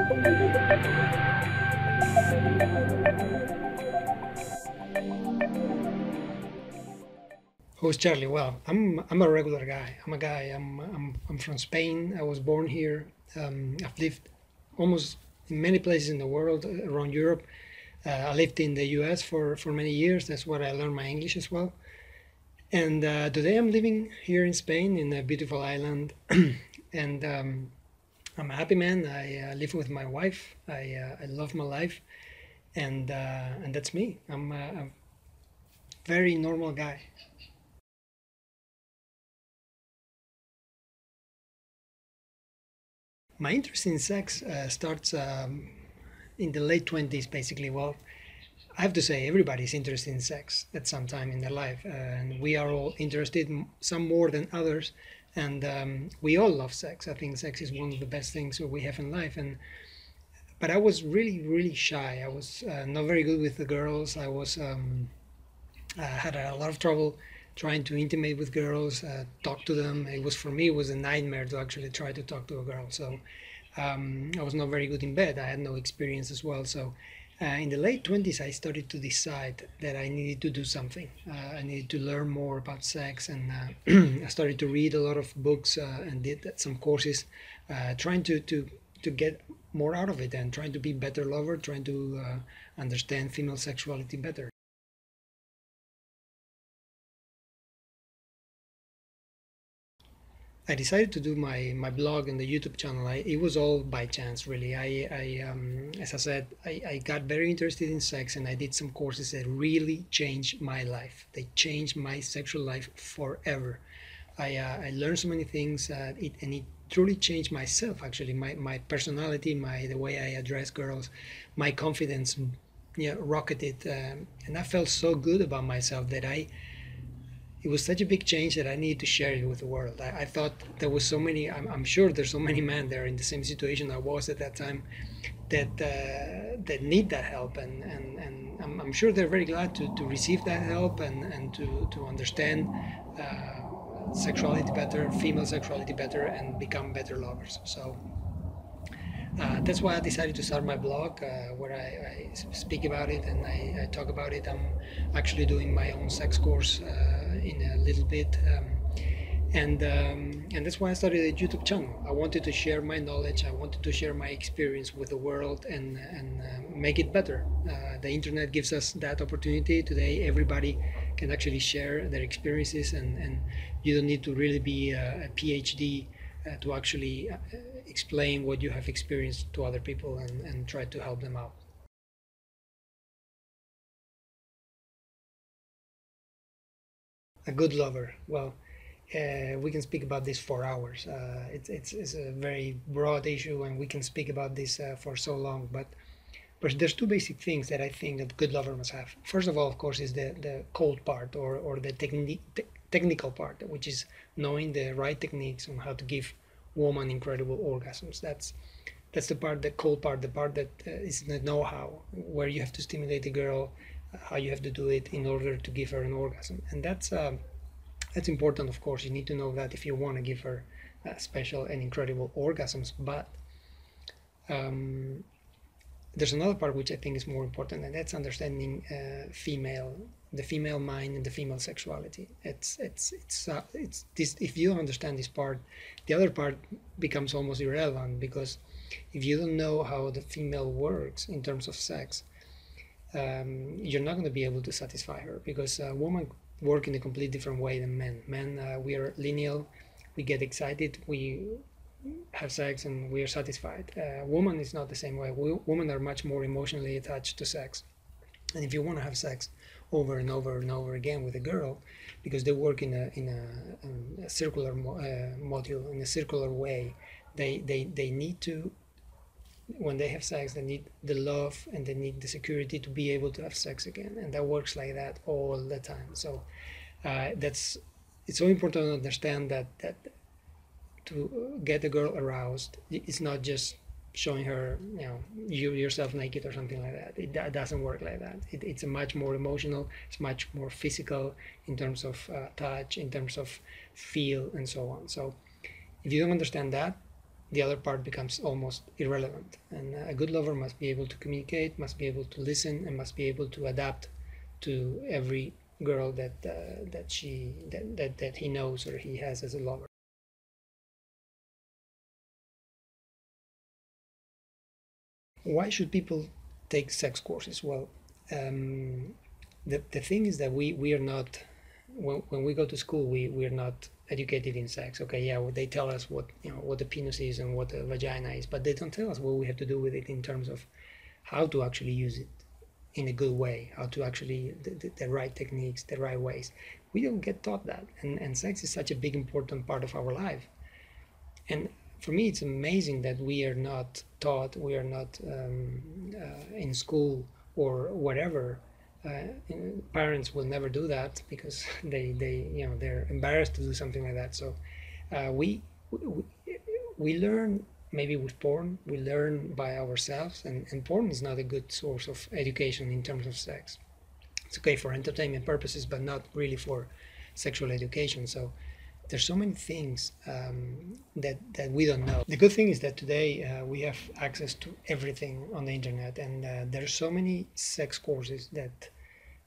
Who's Charlie? Well, I'm a regular guy. I'm a guy. I'm from Spain. I was born here. I've lived almost in many places in the world around Europe. I lived in the U.S. for many years. That's where I learned my English as well. And today I'm living here in Spain in a beautiful island, and I'm a happy man. I live with my wife. I love my life, and that's me. I'm a very normal guy. My interest in sex starts in the late 20s, basically. Well, I have to say, everybody's interested in sex at some time in their life, and we are all interested, some more than others, and we all love sex. I think sex is one of the best things we have in life, and but I was really, really shy. I was not very good with the girls. I had a lot of trouble trying to intimate with girls, talk to them. It was for me, it was a nightmare to actually try to talk to a girl. So I was not very good in bed. I had no experience as well. So in the late 20s, I started to decide that I needed to do something. I needed to learn more about sex, and I started to read a lot of books and did some courses, trying to get more out of it and trying to be better lover, trying to understand female sexuality better. I decided to do my blog and the YouTube channel. It was all by chance, really. As I said, I got very interested in sex, and I did some courses that really changed my life. They changed my sexual life forever. I learned so many things, and it truly changed myself. Actually, my personality, the way I address girls, my confidence, yeah, rocketed, and I felt so good about myself that it was such a big change that I needed to share it with the world. I thought there was so many. I'm sure there's so many men there in the same situation I was at that time that need that help, and I'm sure they're very glad to receive that help and to understand sexuality better, female sexuality better, and become better lovers. So that's why I decided to start my blog, where I speak about it and I talk about it. I'm actually doing my own sex course in a little bit, and that's why I started a YouTube channel. I wanted to share my knowledge. I wanted to share my experience with the world and make it better. The internet gives us that opportunity today. Everybody can actually share their experiences, and you don't need to really be a PhD to actually explain what you have experienced to other people and try to help them out. A good lover. Well, we can speak about this for hours. It's a very broad issue, and we can speak about this for so long. But there's two basic things that I think that good lover must have. First of all, of course, is the cold part, or the technical part, which is knowing the right techniques on how to give woman incredible orgasms. That's the part, the cold part, the part that is the know-how, where you have to stimulate the girl, how you have to do it in order to give her an orgasm, and that's important. Of course, you need to know that if you want to give her special and incredible orgasms. But there's another part which I think is more important, and that's understanding the female mind and the female sexuality. It's this. If you don't understand this part, the other part becomes almost irrelevant, because if you don't know how the female works in terms of sex, you're not going to be able to satisfy her, because women work in a completely different way than men. Men, we are lineal. We get excited. We have sex and we are satisfied. Woman is not the same way. Women are much more emotionally attached to sex, and if you want to have sex over and over and over again with a girl, because they work in a circular module, in a circular way, they need to, when they have sex, they need the love and they need the security to be able to have sex again, and that works like that all the time. So that's it's so important to understand that to get a girl aroused, it's not just showing her, you yourself naked or something like that. It doesn't work like that. It's a much more emotional, it's much more physical in terms of touch, in terms of feel, and so on. So if you don't understand that, the other part becomes almost irrelevant. And a good lover must be able to communicate, must be able to listen, and must be able to adapt to every girl that he knows or he has as a lover. Why should people take sex courses? Well, the thing is that we are not, when we go to school, we are not educated in sex. Okay, yeah, well, they tell us what, what the penis is and what the vagina is, but they don't tell us what we have to do with it in terms of how to actually use it in a good way, how to actually the right techniques, the right ways. We don't get taught that, and sex is such a big important part of our life. And for me, it's amazing that we are not taught, we are not in school or whatever. Parents will never do that because they're embarrassed to do something like that. So we we learn maybe with porn. We learn by ourselves, and porn is not a good source of education in terms of sex. It's okay for entertainment purposes, but not really for sexual education. So there's so many things that we don't know. The good thing is that today we have access to everything on the internet, and there's so many sex courses that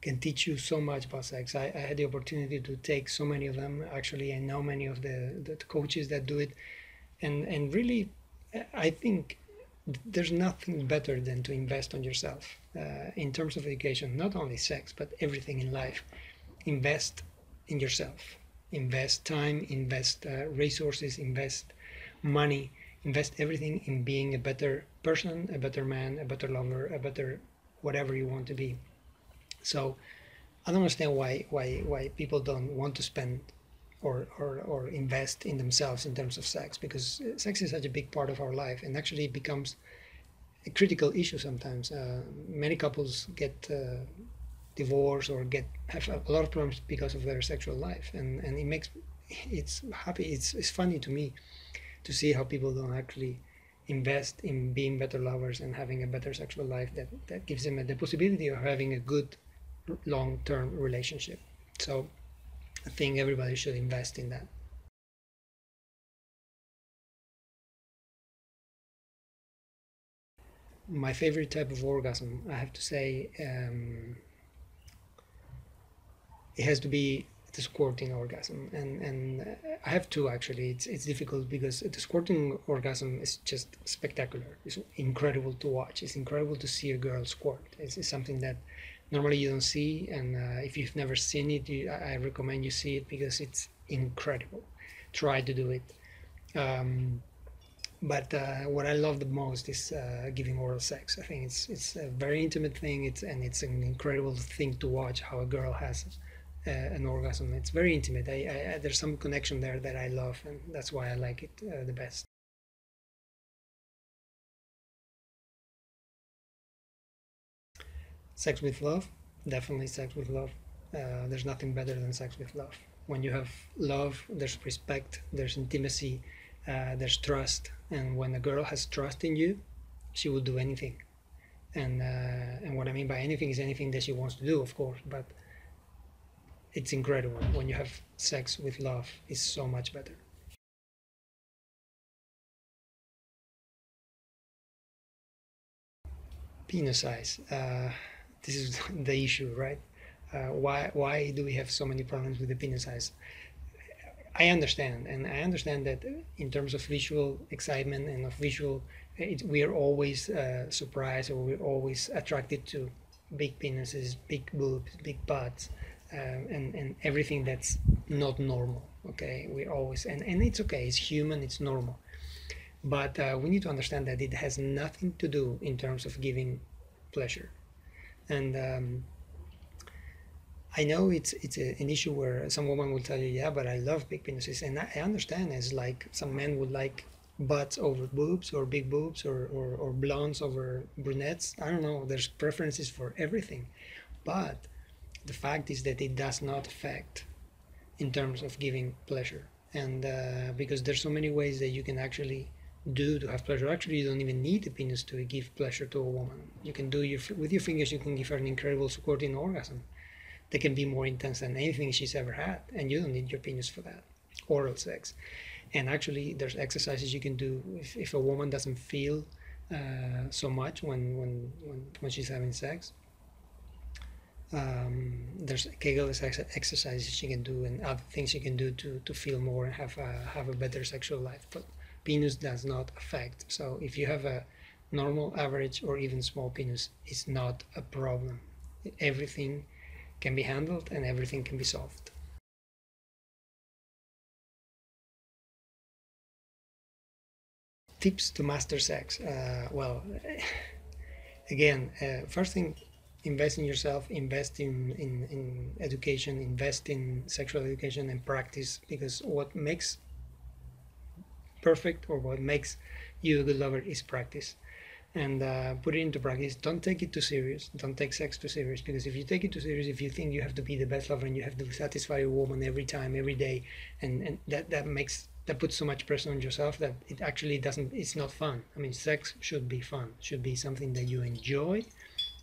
can teach you so much about sex. I had the opportunity to take so many of them. Actually, I know many of the coaches that do it, and really, I think there's nothing better than to invest on yourself in terms of education, not only sex, but everything in life. Invest in yourself. Invest time, invest resources, invest money, invest everything in being a better person, a better man, a better lover, a better whatever you want to be. So I don't understand why people don't want to spend or invest in themselves in terms of sex, because sex is such a big part of our life, and actually it becomes a critical issue sometimes. Many couples get divorced or have a lot of problems because of their sexual life, and it's funny to me to see how people don't actually invest in being better lovers and having a better sexual life that gives them the possibility of having a good long-term relationship. So I think everybody should invest in that. My favorite type of orgasm, I have to say, it has to be the squirting orgasm, and I have two actually. It's difficult because the squirting orgasm is just spectacular. It's incredible to watch. It's incredible to see a girl squirt. It's something that normally you don't see, and if you've never seen it, I recommend you see it because it's incredible. Try to do it. Um, but what I love the most is giving oral sex. I think it's a very intimate thing. It's an incredible thing to watch how a girl has an orgasm. It's very intimate. There's some connection there that I love, and that's why I like it the best. Sex with love, definitely sex with love. There's nothing better than sex with love. When you have love, there's respect, there's intimacy, there's trust, and when a girl has trust in you, she will do anything. And what I mean by anything is anything that she wants to do, of course. But it's incredible when you have sex with love. It's so much better. Penis size. This is the issue, right? Why do we have so many problems with the penis size? I understand, and I understand that in terms of visual excitement and of visual, we are always surprised, or we're always attracted to big penises, big boobs, big butts, and everything that's not normal. Okay, we always, and it's okay, it's human, it's normal, but we need to understand that it has nothing to do in terms of giving pleasure. And I know an issue where some woman will tell you, yeah, but I love big penises, and I understand. It's like some men would like butts over boobs, or big boobs, or blondes over brunettes. I don't know. There's preferences for everything, but the fact is that it does not affect in terms of giving pleasure, and because there's so many ways that you can actually do to have pleasure. Actually, you don't even need a penis to give pleasure to a woman. You can do with your fingers. You can give her an incredible squirting orgasm that can be more intense than anything she's ever had, and you don't need your penis for that. Oral sex. And actually, there's exercises you can do if a woman doesn't feel so much when she's having sex. There's Kegel exercises you can do and other things you can do to feel more and have a better sexual life. But penis does not affect. So if you have a normal, average, or even small penis, it's not a problem. Everything can be handled and everything can be solved. Tips to master sex. Well, again, first thing, invest in yourself, invest in education, invest in sexual education and practice, because what makes perfect or what makes you a good lover is practice. And put it into practice. Don't take it too serious. Don't take sex too serious, because if you take it too serious, if you think you have to be the best lover and you have to satisfy a woman every time, every day, and that puts so much pressure on yourself that it actually doesn't. It's not fun. I mean, sex should be fun. Should be something that you enjoy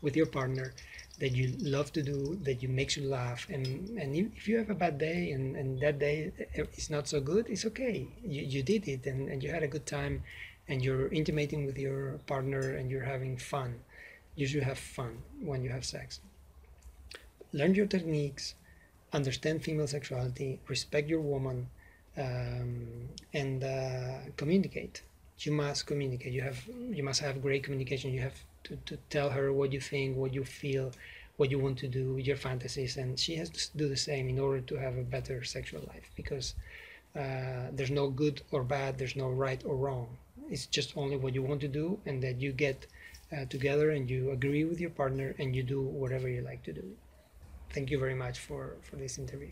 with your partner, that you love to do, that you makes you laugh. And if you have a bad day and that day is not so good, it's okay. You did it and you had a good time, and you're intimating with your partner and you're having fun. You should have fun when you have sex. Learn your techniques, understand female sexuality, respect your woman, and communicate. You must communicate. You must have great communication. You have to tell her what you think, what you feel, what you want to do, your fantasies, and she has to do the same in order to have a better sexual life. Because there's no good or bad, there's no right or wrong. It's just only what you want to do, and that you get together and you agree with your partner and you do whatever you like to do. Thank you very much for this interview.